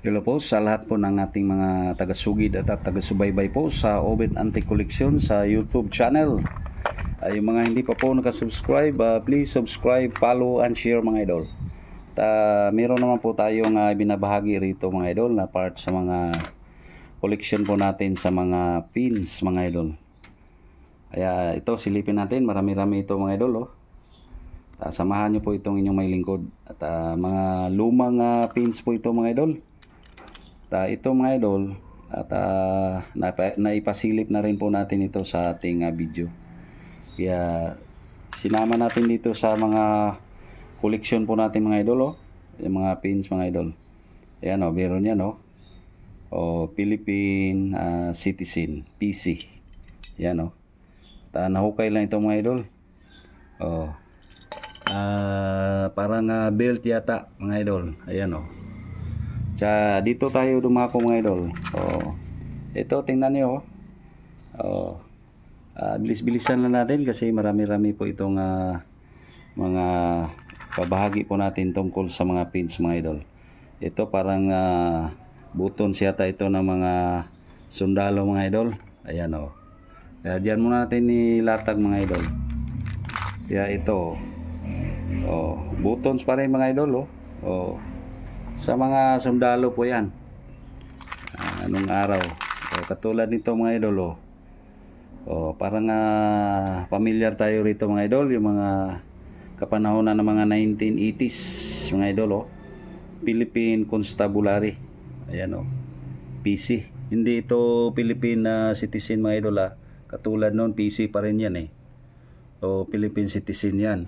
Hello po sa lahat po ng ating mga taga-sugid at taga-subaybay po sa Obed Antique Collection sa YouTube channel. Yung mga hindi pa po nakasubscribe, please subscribe, follow, and share mga idol. Meron naman po tayong binabahagi rito mga idol na part sa mga collection po natin sa mga pins mga idol. Kaya ito silipin natin, marami-rami ito mga idol oh. Samahan nyo po itong inyong may lingkod. At mga lumang pins po ito mga idol. Ito mga idol at naipasilip na rin po natin ito sa ating video. Kaya sinama natin dito sa mga collection po natin mga idol oh. Yung mga pins mga idol. Ayan oh, meron yan oh. Philippine Citizen PC. Yan oh. Nahukay lang ito mga idol. Parang belt yata mga idol. Ayan oh. Dito tayo dumako mga idol. Ito tingnan niyo oh. Bilis-bilisan lang natin kasi marami-rami po itong mga pabahagi po natin tungkol sa mga pins mga idol. Ito parang buttons yata ito ng mga sundalo mga idol. Ayan oh. Kaya diyan muna natin nilatag mga idol. Kaya ito buttons pa rin mga idol oh. Sa mga sundalo po yan. Anong araw. Katulad nito mga idol parang familiar tayo rito mga idol. Yung mga kapanahonan ng mga 1980s mga idol Philippine Constabulary. Ayan PC. Hindi ito Philippine Citizen mga idol Katulad noon PC pa rin yan Philippine Citizen yan.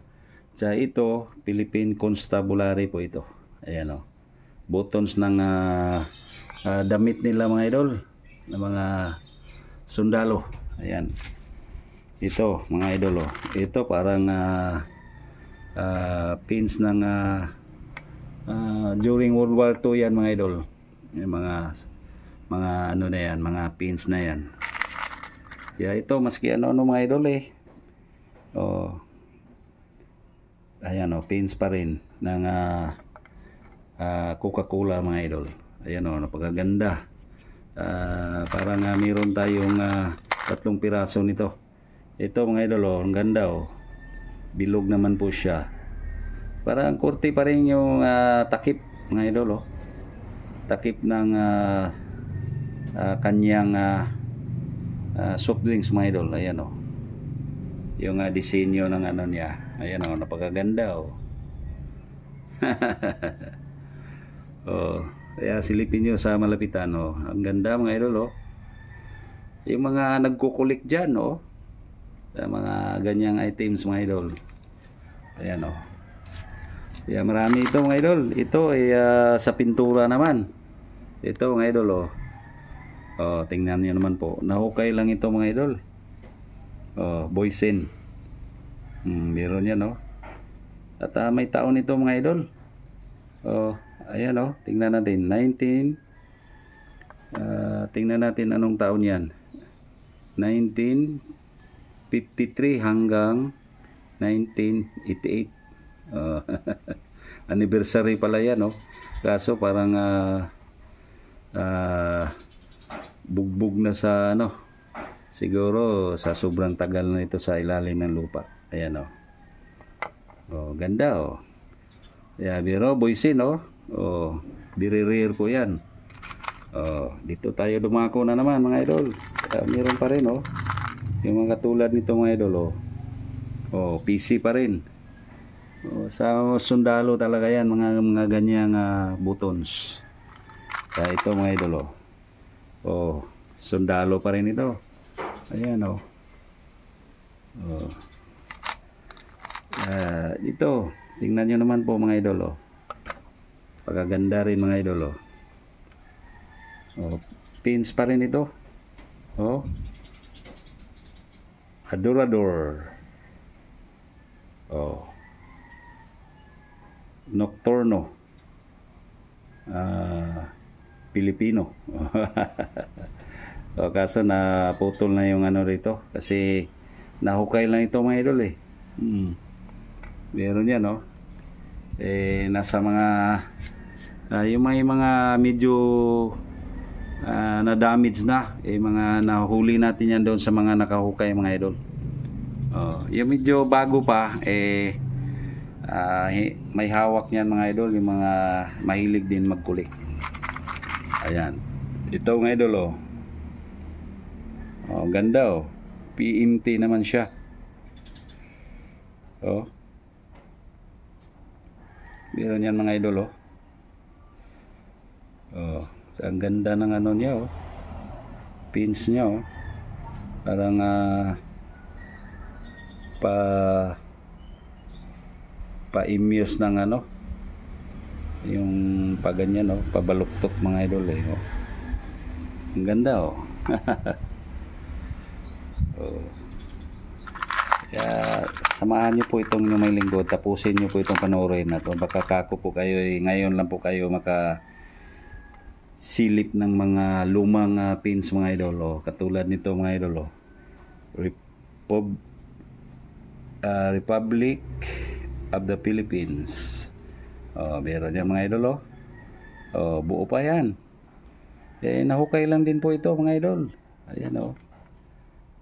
Ito Philippine Constabulary po ito. Ayan buttons ng damit nila mga idol ng mga sundalo. Ayan. Ito mga idol ito parang pins ng during World War II yan mga idol. Yung mga ano na yan, mga pins na yan. Kaya ito maski ano mga idol ayan pins pa rin ng Coca-Cola mga idol. Ayan napakaganda. Parang mayroon tayong 3 piraso nito. Ito mga idol ang ganda bilog naman po siya. Parang kurti pa rin yung takip mga idol takip ng kanyang soft drinks mga idol. Ayan yung disenyo ng ano niya. Ayan napakaganda kaya silipin nyo sa malapitan ang ganda mga idol yung mga nagkukulik dyan mga ganyang items mga idol. Ayan kaya marami ito mga idol. Ito ay sa pintura naman. Ito mga idol tingnan nyo naman po, nahukay lang ito mga idol. Boysen. Meron yan at may taon ito mga idol. Ayan tingnan natin 19 tingnan natin anong taon yan. 1953 hanggang 1988. Anniversary pala yan kaso parang bugbog na sa siguro sa sobrang tagal na ito sa ilalim ng lupa. Ayan ganda biro Boysen very rare po yan. Dito tayo dumako na naman mga idol. Meron pa rin yung mga katulad nito mga idol PC pa rin. Sa sundalo talaga yan mga ganyang buttons. Ito mga idol sundalo pa rin ito. Ayan ito tingnan nyo naman po mga idol pagaganda rin mga idol pins pa rin ito Adorador Nocturno Pilipino. Kaso na putol na yung rito kasi nahukay lang ito mga idol meron yan nasa mga Yung may mga medyo na damage na, mga nahuli natin yan doon sa mga nakahukay mga idol. Yung medyo bago pa may hawak niyan mga idol, yung mga mahilig din magkulik. Ayan, ito mga idol ganda PMT naman siya. Meron yan mga idol ang ganda ng ano niya pins niya parang pa-immuse ng ano yung paganyan pabaluktot mga idol ang ganda kaya samahan niyo po itong may linggo, tapusin niyo po itong panoorin na to. Baka kako po kayo ngayon lang po kayo silip ng mga lumang pins mga idol katulad nito mga idol Republic of the Philippines. Meron yan mga idol buo pa yan. Nahukay lang din po ito mga idol. Ayan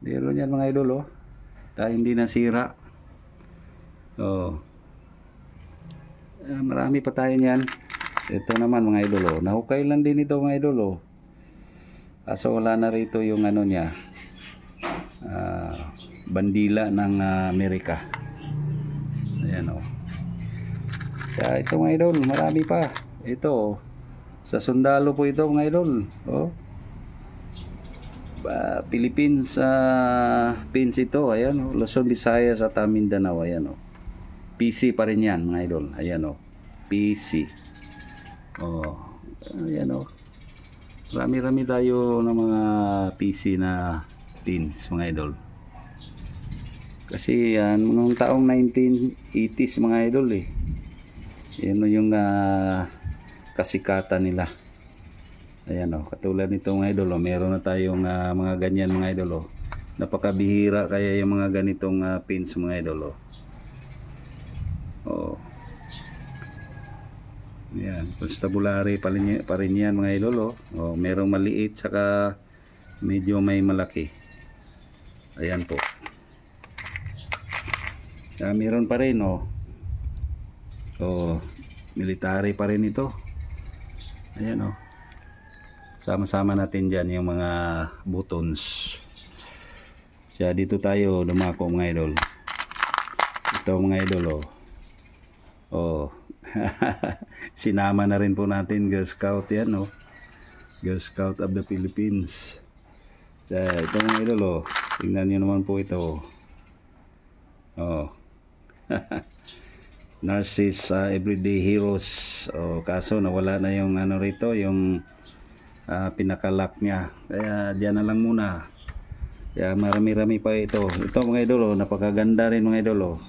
meron yan mga idol hindi nasira. Marami pa tayo niyan. Ito naman mga idol nahukay lang din ito mga idol kaso wala na rito yung ano niya bandila ng Amerika. Ayan kaya ito mga idol marami pa ito sa sundalo po ito mga idol Philippines pins ito. Ayan Luzon, Visayas at Mindanao. Ayan PC pa rin yan mga idol. Ayan PC. Ayan rami-rami tayo ng mga PC na pins mga idol. Kasi yan noong taong 1980s mga idol yan yung kasikatan nila. Ayan katulad nito mga idol meron na tayong mga ganyan mga idol napakabihira kaya yung mga ganitong pins mga idol yan constabulary pa rin yan mga idol merong maliit saka medyo may malaki. Ayan po meron pa rin military pa rin ito. Ayan sama-sama natin dyan yung mga buttons. Kaya dito tayo dumako mga idol. Ito mga idol sinama na rin po natin Girl Scout yan Girl Scout of the Philippines. Kaya ito mga idol tingnan nyo naman po ito Narcissus Everyday Heroes. Kaso nawala na yung ano rito yung pinakalak niya, kaya dyan na lang muna. Kaya marami-rami pa ito mga idol napakaganda rin mga idol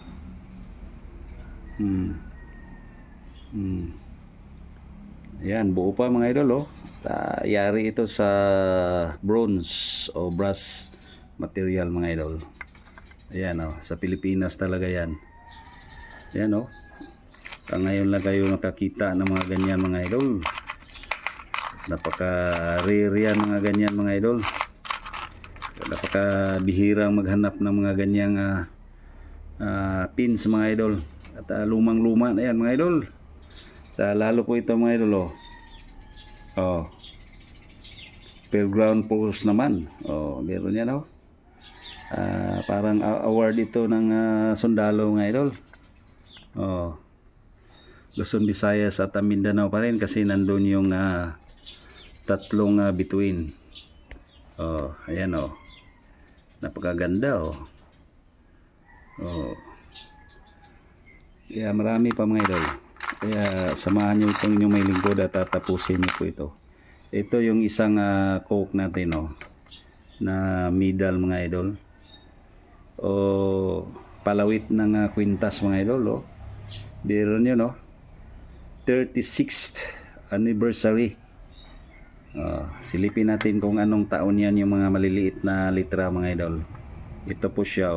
Ayan buo pa mga idol yari ito sa bronze o brass material mga idol. Ayan sa Pilipinas talaga yan. Ayan ngayon lang kayo nakakita ng mga ganyan mga idol. Napaka-rare yan mga ganyan mga idol. Napaka-bihirang maghanap ng mga ganyang pins mga idol. At lumang-luma na yan mga idol. Lalo po ito mga idol Fairground Post naman. Meron yan parang award ito ng sundalo mga idol. Luzon, Visayas at Mindanao pa rin kasi nandun yung tatlong bituin. Ayan napakaganda kaya marami pa mga idol. Kaya samahan nyo itong inyong may lingkod at tatapusin nyo po ito. Ito yung isang coke natin na medal mga idol palawit ng kwintas mga idol meron yun 36th anniversary. Silipin natin kung anong taon yan yung mga maliliit na litra mga idol. Ito po siya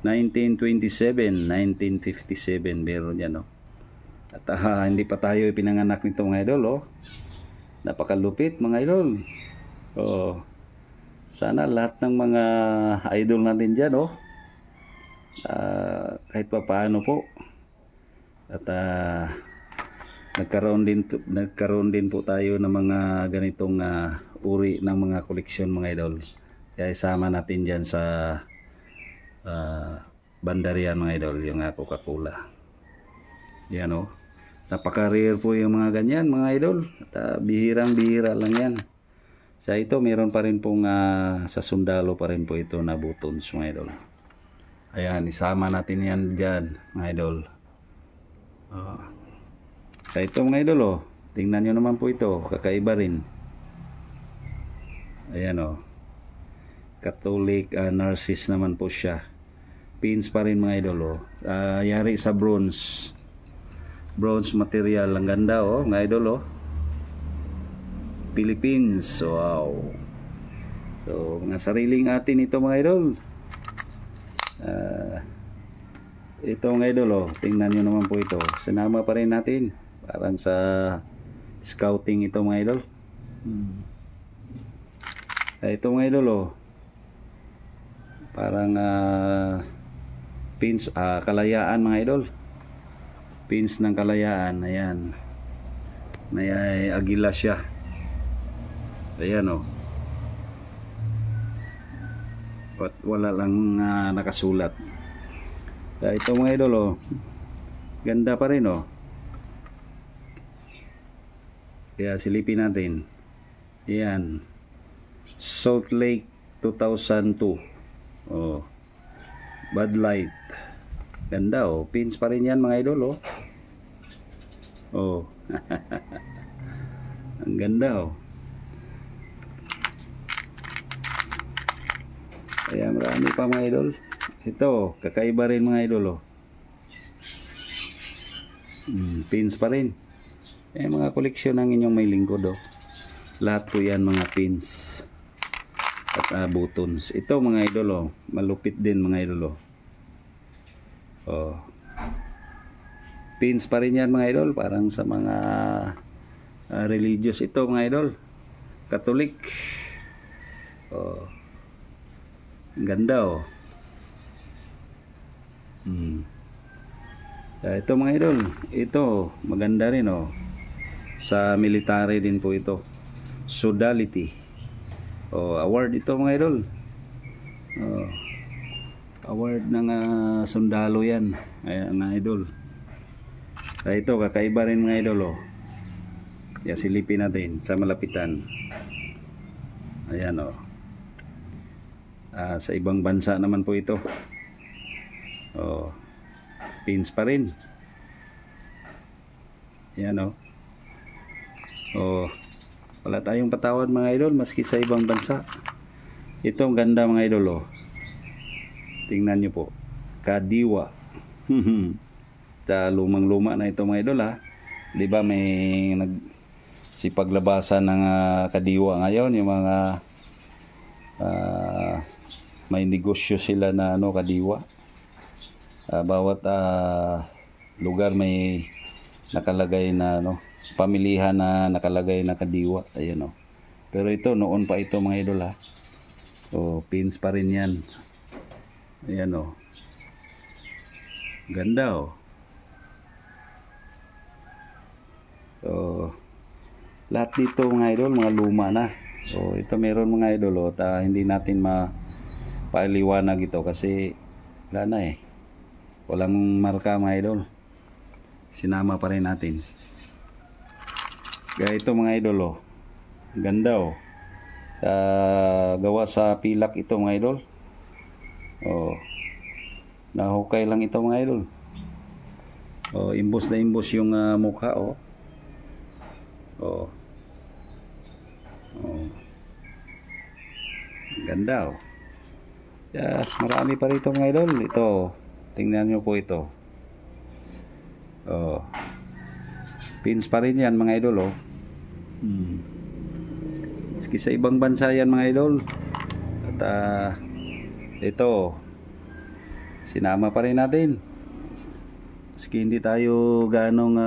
1927, 1957 meron yan At hindi pa tayo pinanganak nito mga idol, oh. Napakalupit mga idol. Oh. Sana lahat ng mga idol natin dyan, oh. Kahit pa paano po. At nagkaroon din po tayo ng mga ganitong uri ng mga koleksyon mga idol. Kaya isama natin dyan sa bandarian mga idol, yung Coca-Cola. Yan, oh. Napaka-rare po yung mga ganyan mga idol. At bihirang-bihira lang yan. Sa ito meron pa rin pong sa sundalo pa rin po ito na buttons mga idol. Ayan, isama natin yan dyan mga idol. Sa ito mga idol, oh. Tingnan nyo naman po ito, kakaiba rin. Ayan, oh. Catholic Narcissus naman po siya. Pins pa rin mga idol, oh. Yari sa bronze material. Ang ganda, oh mga idol, oh. Philippines, wow. So mga sariling atin ito mga idol. Ito mga idol, oh. Tingnan nyo naman po ito. Sinama pa rin natin, parang sa scouting ito mga idol. Ito mga idol, oh. Parang pins, kalayaan mga idol. Pins ng kalayaan. Ayan, may agila siya. Ayan, oh. Wala lang nakasulat. Ito mga idol, oh. Ganda pa rin, oh. Kaya silipin natin. Ayan, Salt Lake 2002. Oh, Bud Light. Ganda, oh. Pins pa rin yan mga idol, oh. Oh. Ang ganda, oh. Kaya marami pa mga idol. Ito, kakaiba rin mga idol, oh. Pins pa rin. Mga koleksyon ng inyong may lingkod, oh. Lahat po yan mga pins at buttons. Ito mga idol, oh. Malupit din mga idol, oh. Oh. Pins pa rin yan mga idol. Parang sa mga religious ito mga idol. Catholic. Oh. Ganda, oh. Ito mga idol. Ito maganda rin, oh. Sa military din po ito. Sodality. Oh, award ito mga idol. Oh. Award ng sundalo yan. Ayan mga idol. Ito kakaiba rin mga idol, oh. Kaya silipin natin sa malapitan. Ayan, oh. Sa ibang bansa naman po ito. Oh. Pins pa rin. Ayan, oh. Oh. Wala tayong patawad mga idol maski sa ibang bansa. Ito ang ganda mga idol, oh. Tingnan nyo po. Kadiwa. Sa lumang-luma na ito mga idol, ha. Diba may nagsipaglabasan ng kadiwa ngayon. Yung mga may negosyo sila na kadiwa. Bawat lugar may nakalagay na pamilihan na nakalagay na kadiwa. Ayan, oh. Pero ito noon pa ito mga idol, ha. So pins pa rin yan. Ayan, oh. Ganda, oh. So lahat dito mga idol mga luma na. So ito meron mga idol, oh, hindi natin mapailiwanag ito kasi wala na, eh. Walang marka mga idol. Sinama pa rin natin. Kaya ito mga idol, oh. Ganda, oh. Gawa sa pilak ito mga idol. Oh. Nahukay lang ito mga idol. Oh, imbos na imbos yung mukha, oh. Oh. Oh. Ganda, oh. Marami pa rito mga idol. Ito, tingnan nyo po ito. Oh. Pins pa rin yan mga idol, oh. Maski sa ibang bansa yan mga idol. At ito, sinama pa rin natin. Maski hindi tayo ganong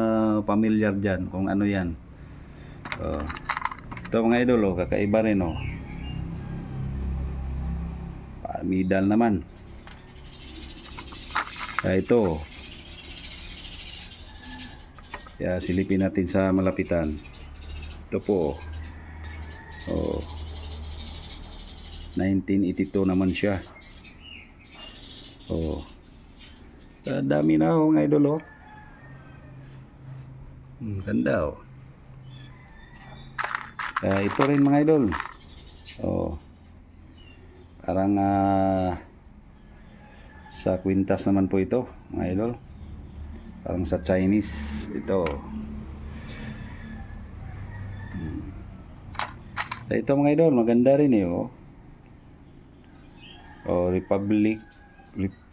familiar dyan kung ano yan. Ito mga idol, kakaiba rin Midal naman. Ito. Kaya silipin natin sa malapitan. Ito po. 1982 naman siya. Dami na mga idol. Ganda ito rin mga idol. Parang sa kwintas naman po ito mga idol. Parang sa Chinese ito. Ito mga idol, maganda rin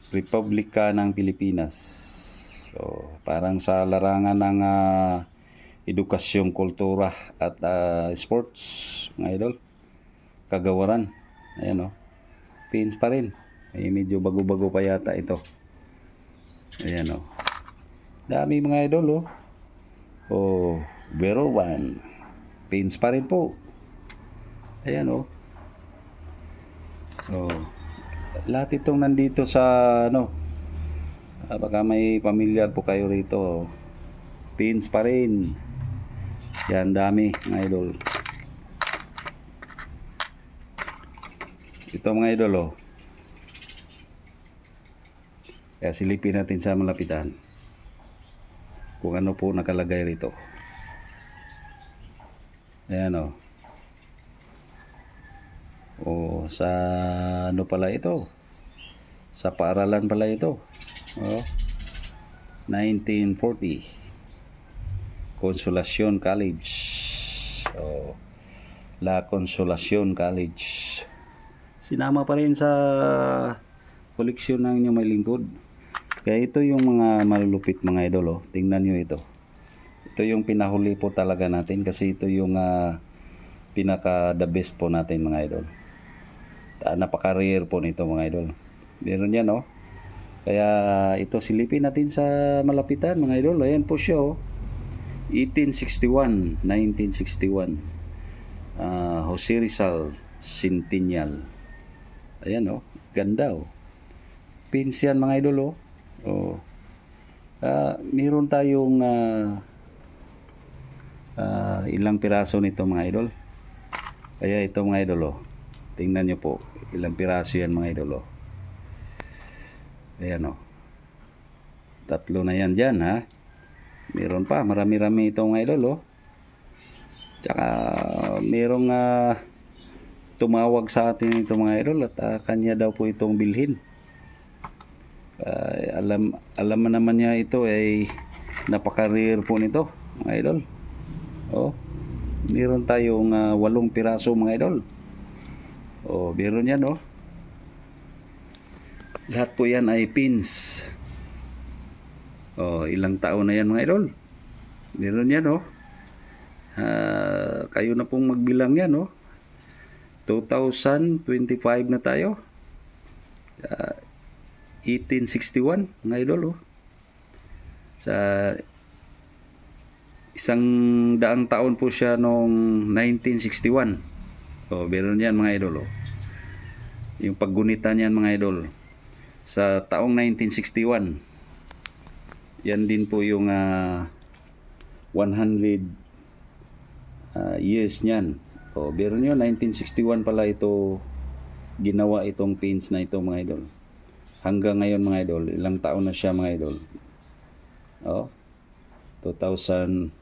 Republika ng Pilipinas. Parang sa larangan ng edukasyon, kultura at sports mga idol. Kagawaran. Ayan pins pa rin. Medyo bago-bago pa yata ito. Ayan dami mga idol Vero 1. Pins pa rin po. Ayan lahat itong nandito sa baka may pamilyar po kayo rito. Pins pa rin. Yan dami mga idol. Ito mga idol kaya silipin natin sa malapitan kung ano po nakalagay rito. Ayan sa ano pala ito, sa paaralan pala ito. 1940 Consolacion College. La Consolacion College. Sinama pa rin sa koleksyon ng inyong may lingkod. Kaya ito yung mga malulupit mga idol Tingnan nyo ito. Ito yung pinahuli po talaga natin kasi ito yung pinaka the best po natin mga idol. Napaka-rare po nito mga idol. Meron yan Kaya ito silipin natin sa malapitan mga idol. Ayan po siya 1861, 1961. Jose Rizal Centennial. Ayan ganda Pins yan mga idol meron tayong ilang piraso nito mga idol. Kaya ito mga idol tingnan nyo po ilang piraso yan mga idol Ayan tatlo na yan dyan meron pa marami-rami ito mga idol tsaka merong tumawag sa atin ito mga idol at kanya daw po itong bilhin. Alam naman niya ito ay napaka-rare po nito mga idol. Meron tayong 8 piraso mga idol. Meron yan lahat po yan ay pins. Ilang taon na yan mga idol. Meron yan kayo na pong magbilang yan 2025 na tayo. 1861 mga idol sa 100 taon po siya noong 1961. Meron yan mga idol yung paggunitan yan mga idol sa taong 1961. Yan din po yung 100 years niyan. Meron yun 1961 pala ito ginawa itong pins na ito mga idol. Hanggang ngayon mga idol, ilang taon na siya mga idol. 2025.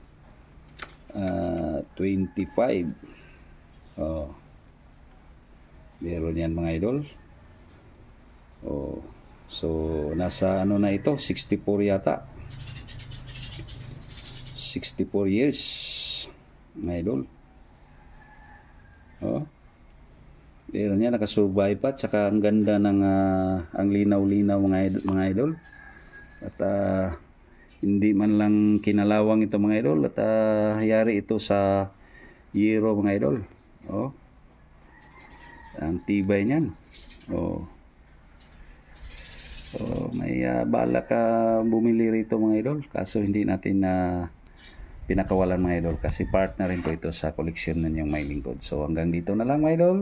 Meron yan mga idol. So nasa ano na ito, 64 yata. 64 years mga idol. Meron yan, nakasurvive pa. Tsaka ang ganda ng ang linaw-linaw mga idol. At hindi man lang kinalawang ito mga idol. At hayari ito sa yero mga idol. Ang tibay niyan. So may balak ka bumili rito mga idol, kaso hindi natin na pinakawalan mga idol kasi part na rin po ito sa koleksyon ninyong My Lingkod. So hanggang dito na lang mga idol.